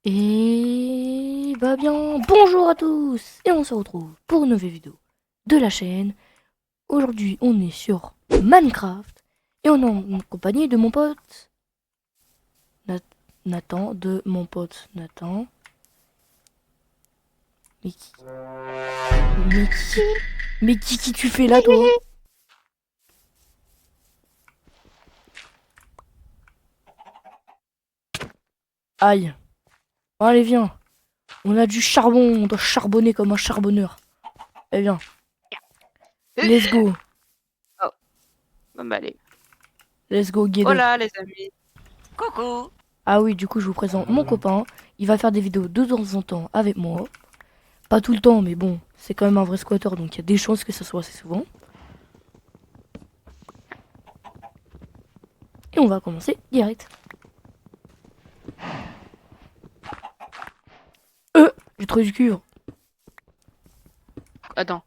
Et bah bien, bonjour à tous et on se retrouve pour une nouvelle vidéo de la chaîne. Aujourd'hui on est sur Minecraft et on est en compagnie de mon pote Nathan, de mon pote Nathan. Mais qui Mais qui qui tu fais là toi? Aïe, allez viens, on a du charbon, on doit charbonner comme un charbonneur. Eh bien, let's go, Oh, bon bah allez. let's go get up. Hola les amis. Coucou. Ah oui, du coup je vous présente mon copain, il va faire des vidéos de temps en temps avec moi. Pas tout le temps, mais bon, c'est quand même un vrai squatter, donc il y a des chances que ça soit assez souvent. Et on va commencer direct. J'ai trouvé du cuivre. Attends.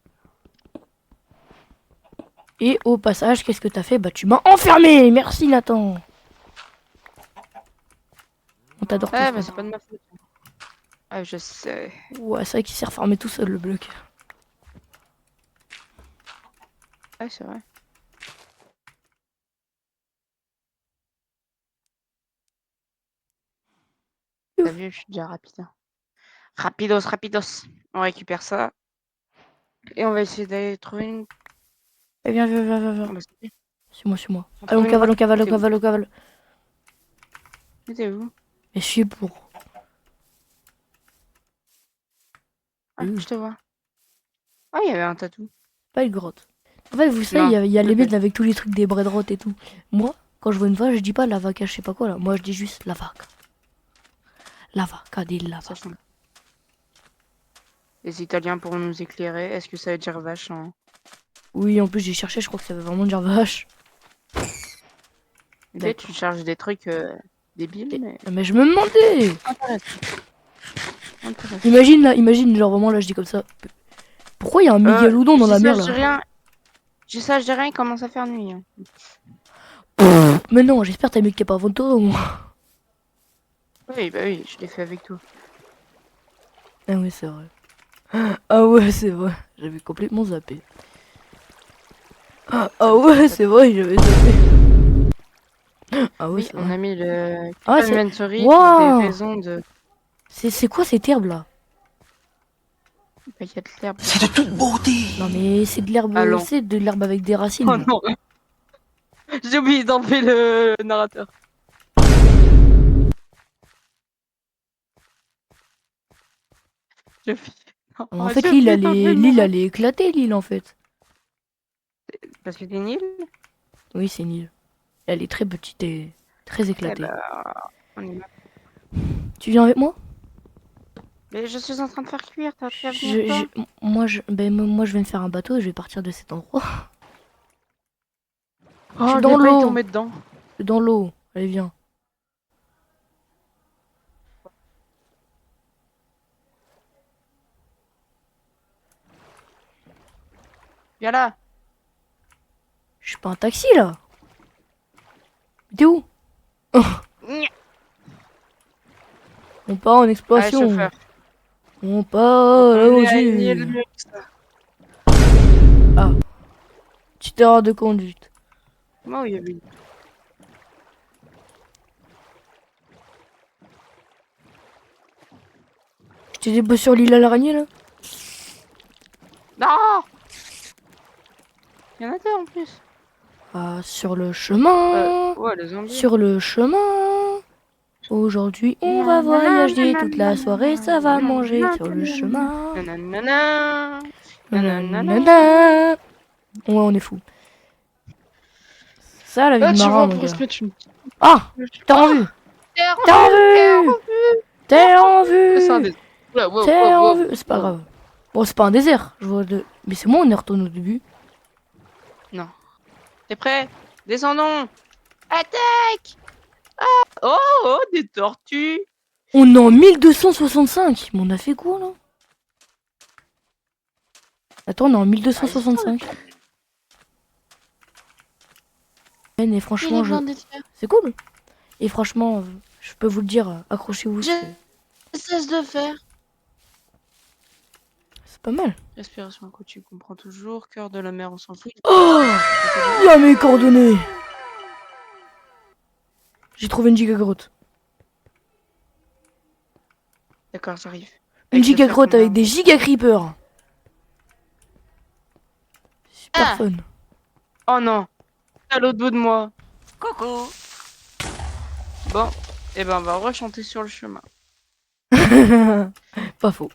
Et au passage, qu'est-ce que t'as fait? Bah tu m'as enfermé. Merci Nathan. On t'adore tous. Ouais, mais c'est pas de ma faute. Ah, je sais. Ouais, c'est vrai qu'il s'est refermé tout seul le bloc. Ouais, c'est vrai. T'as vu, je suis déjà rapide. Hein. Rapidos, rapidos. On récupère ça. Et on va essayer d'aller trouver une. Eh viens, viens, viens, viens, viens. Oh, bah, c'est bien. C'est moi, c'est moi. On Allez, on trouve une cavale, on grotte. cavale, on T'es où? cavale, on cavale. T'es où? Et je suis pour. Ah, je te vois. Ah, il y avait un tatou. Pas une grotte. En fait, vous savez, Non, il y a les lequel? mythes avec tous les trucs des breadrottes et tout. Moi, quand je vois une vache, je dis pas la vaca, je sais pas quoi là. Moi, je dis juste la vaca. La vaca, dit la Ça vaca. change. Les Italiens pourront nous éclairer. Est-ce que ça veut dire vache en... Oui, en plus, j'ai cherché, je crois que ça veut vraiment dire vache. Tu sais, D'accord. tu charges des trucs débiles, mais... Mais je me demandais. Intéressant. Intéressant. Imagine là, imagine, genre vraiment là, je dis comme ça. Pourquoi il y a un Miguelodon Je dans dis la ça, mer je là? dis rien. Je dis ça, je dis rien, il commence à faire nuit. Hein. Mais non, j'espère que t'as mis qu'il n'y a pas avant toi, moi. Oui, bah oui, je l'ai fait avec toi. Ah oui, c'est vrai. Ah ouais, c'est vrai. J'avais complètement zappé. Ah ouais, c'est vrai, j'avais zappé. Ah ouais, Oui, c'est on vrai. a mis le Ah, Keep c'est. Inventory pour des Waouh! raisons de... C'est quoi cette herbe là? Bah, il y a de l'herbe C'est de dessus. toute beauté. Non, mais c'est de l'herbe. Allons. C'est de l'herbe avec des Oh racines. non, j'ai oublié d'enlever le narrateur. J'ai oublié... En Oh, fait, j'ai oublié d'enlever le l'île, narrateur. elle est éclatée, l'île en fait. Parce que c'est une île. Oui, c'est une île. Elle est très petite et très Eh éclatée. bah, on y va. Tu viens avec moi? Mais je suis en train de faire cuire, t'as qu'à venir toi. Moi, je vais me faire un bateau et je vais partir de cet endroit. Je suis Oh, dans j'ai failli l'eau. tomber dedans. Je suis dans l'eau. Allez, viens. Viens là. Je suis pas un taxi là. T'es où? On part en Allez, exploration. chauffeur. On part On est à une île allongé. mieux que ça. Ah, petite erreur de conduite. Moi, oui, oui. Je t'ai déposé sur l'île à l'araignée là? Non! Il y en a deux en plus. Ah, sur le chemin. Ouais, les zombies. Sur le chemin. Aujourd'hui, on va Nanana, voyager toute la soirée. Ça va manger nanana, sur le chemin. nanana, nanana. Nanana. Ouais, on est fou. Ça, la vie de Ah, tu marin, vois, mon pour se gars. mettre une... Ah! T'es en Oh! vue! T'es T'es en revu! T'es vue! revu! T'es en C'est un vue! des... Oula, wow, wow, T'es en wow, vue! C'est pas wow. grave. Bon, c'est pas un désert. Je vois de... Mais c'est moi, on est retourné au début. Non. T'es prêt? Descendons! Attaque! Oh, oh, des tortues! On est en 1265. Mais on a fait quoi, là? Attends, on est en Ah, ils sont 1265. Et franchement, il est blindé de fer. c'est cool. Et franchement, je peux vous le dire, accrochez-vous. Je cesse de faire. C'est pas mal. Respiration que tu comprends toujours. Cœur de la mer, on s'en fout. Oh, il y a mes coordonnées. J'ai trouvé une giga grotte. D'accord, j'arrive. Une giga grotte avec des giga creepers. Super fun. Oh non. À l'autre bout de moi. Coucou. Bon, et ben on va rechanter sur le chemin. Pas faux.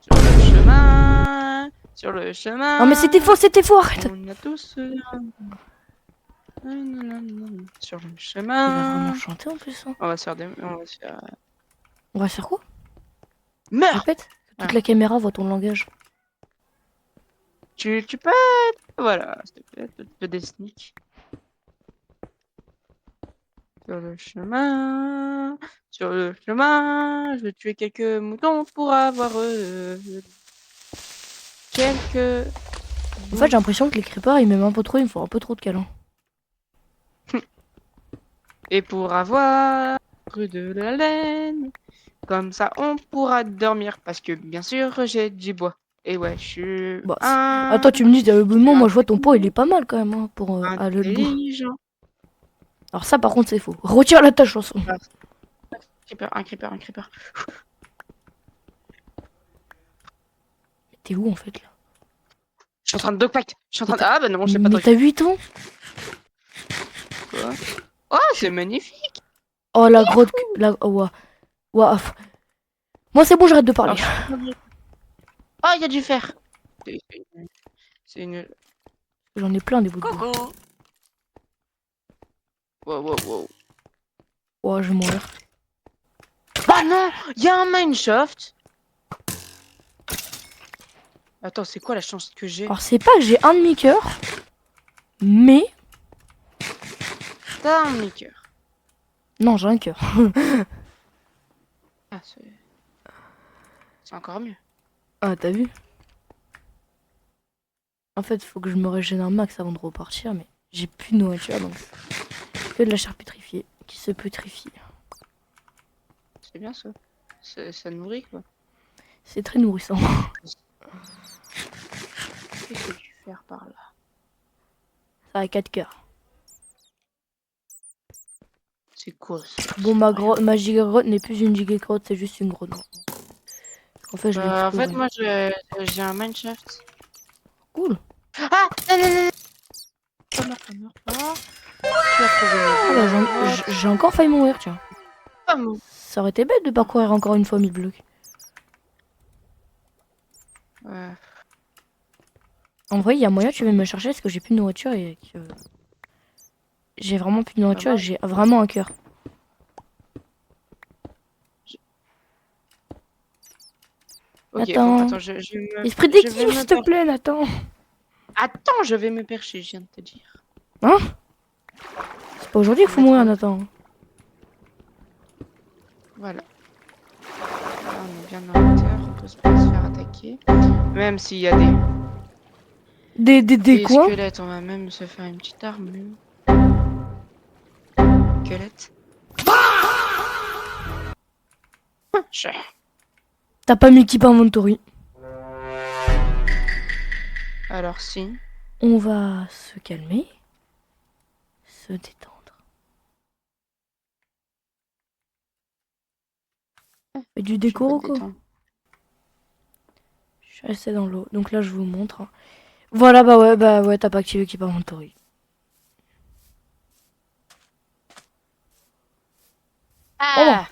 Sur le chemin. Sur le chemin. Non mais c'était faux, arrête. On a tous. Sur le Il va chemin. vraiment chanter en plus. Hein. On va se faire des. On va faire quoi? Meurs. Répète. Toute la caméra voit ton langage. Tu peux. Voilà, s'il te plaît, tu peux des sneaks. Sur le chemin. Sur le chemin. Je vais tuer quelques moutons pour avoir. Quelques. En fait, j'ai l'impression que les creepers ils m'aiment un peu trop, ils me font un peu trop de câlins. Et pour avoir de la laine, comme ça on pourra dormir. Parce que bien sûr j'ai du bois. Et ouais, je suis Bah, attends, tu me dis, au bout de moi je vois ton pot, il est pas mal quand même hein, pour aller le bout. intelligent. Alors ça par contre c'est faux. Retire la ta chanson. Un creeper. T'es où en fait là? Je suis en train de dogpack. Je suis en train de... Ah bah non, je sais pas Mais de t'as 8 ans? quoi. Oh, c'est magnifique. Oh la grotte... La... Oh, ouah. Ouah. Moi c'est bon, j'arrête de parler. Oh, il y a du fer. C'est une... J'en ai plein des bouts de bois. Wow. Ouah, je vais mourir. Ah non, il y a un mineshaft. Attends, c'est quoi la chance que j'ai? Alors c'est pas que j'ai un demi-cœur, mais... T'as un demi-cœur. Non, j'ai un cœur. Ah, c'est encore mieux. Ah, t'as vu? En fait, faut que je me régène un max avant de repartir, mais j'ai plus de nourriture, donc que de la chair pétrifiée qui se pétrifie. C'est bien ça. Ça nourrit quoi. C'est très nourrissant. Qu'est-ce que tu fais par là? Ça a 4 cœurs. C'est quoi ça? Bon, ma giga grotte n'est plus une giga grotte, c'est juste une grotte. En fait, je l'ai En fait, moi j'ai un mineshaft. Cool. Ah non. Pas mort. Tu as trouvé J'ai encore failli mourir, tiens. pas mort. Ça aurait été bête de parcourir encore une fois 1000 blocs. Ouais. En vrai, il y a moyen, tu viens me chercher parce que j'ai plus de nourriture et que... J'ai vraiment plus de nourriture et j'ai vraiment un cœur. Ok, Attends. bon, attends, je vais Esprit d'équipe, s'il te plaît, Nathan. Attends, je vais me percher, je viens de te dire. Hein? C'est pas aujourd'hui qu'il faut mourir, Nathan. Voilà. Là, on est bien en hauteur, on peut se faire attaquer. Même s'il y a des quoi? squelettes, on va même se faire une petite armure. Squelette. T'as pas mis Keep Inventory. Alors si. On va se calmer. Se détendre. Et du décor quoi. Je suis restée dans l'eau. Donc là je vous montre. Voilà, bah ouais, t'as pas activé Keep Inventory. Ah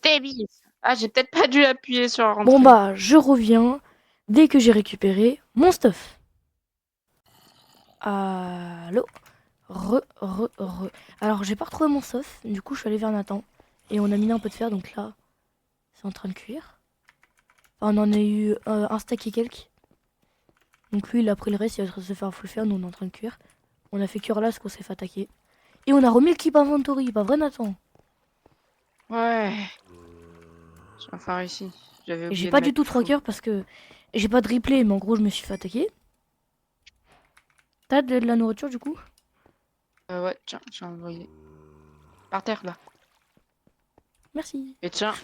débile. Ah, j'ai peut-être pas dû appuyer sur rentrer. Bon bah, je reviens dès que j'ai récupéré mon stuff. Allô? Alors, j'ai pas retrouvé mon stuff. Du coup, je suis allée vers Nathan. Et on a mis un peu de fer, donc là, c'est en train de cuire. Enfin, on en a eu un stack et quelques. Donc lui, il a pris le reste, il va se faire full fer. Nous, on est en train de cuire. On a fait cuire là, parce qu'on s'est fait attaquer. Et on a remis le Keep Inventory, pas vrai, Nathan? Ouais. J'ai enfin réussi. Et j'ai pas du tout 3 cœurs parce que j'ai pas de replay, mais en gros, je me suis fait attaquer. T'as de la nourriture, du coup? Ouais, tiens, j'ai envoyé. Par terre, là. Merci. Et tiens.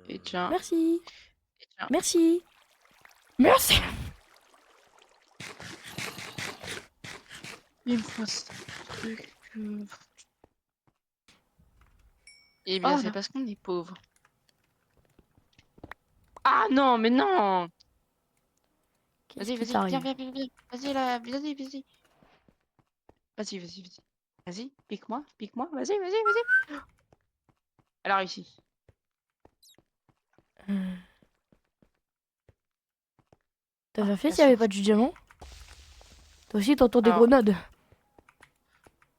Et tiens. Merci. Et tiens. Merci. Merci. Il me faut ce truc. Eh bien, Oh c'est là. parce qu'on est pauvre. Ah non, mais non! Qu'est-ce Vas-y, qui vas-y, viens, t'arrive? viens, viens, viens. Vas-y, là, vas-y, vas-y. Vas-y, vas-y, vas-y. Vas-y, pique-moi, vas-y, vas-y, vas-y. Elle a réussi. T'as Ah, bien fait la s'il n'y avait sauve. pas du diamant? Toi aussi t'entends des Alors, grenades.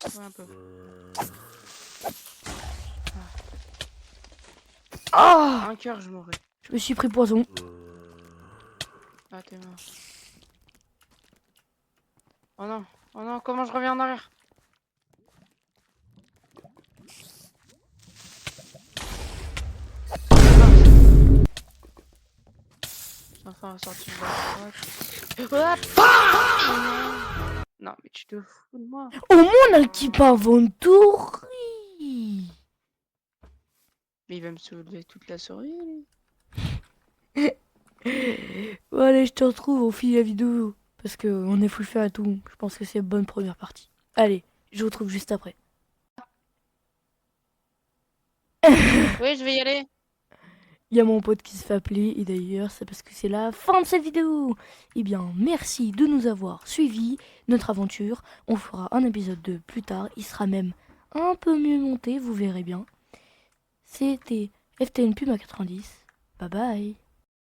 ouais, un peu. Ah! Un cœur, je mourrai. Je me suis pris poison. Ah, t'es mort. Oh non, comment je reviens en arrière? J'ai enfin sorti de la grotte. Hop. Non, mais tu te fous de moi. Au moins on a le type inventory. Mais il va me soulever toute la souris, lui. Bon, allez, je te retrouve au fil de la vidéo. Parce que on est full fait à tout. Je pense que c'est une bonne première partie. Allez, je vous retrouve juste après. Oui, je vais y aller. Il y a mon pote qui se fait appeler. Et d'ailleurs, c'est parce que c'est la fin de cette vidéo. Eh bien, merci de nous avoir suivis notre aventure. On fera un épisode 2 plus tard. Il sera même un peu mieux monté, vous verrez bien. C'était FTN Puma 90. Bye bye.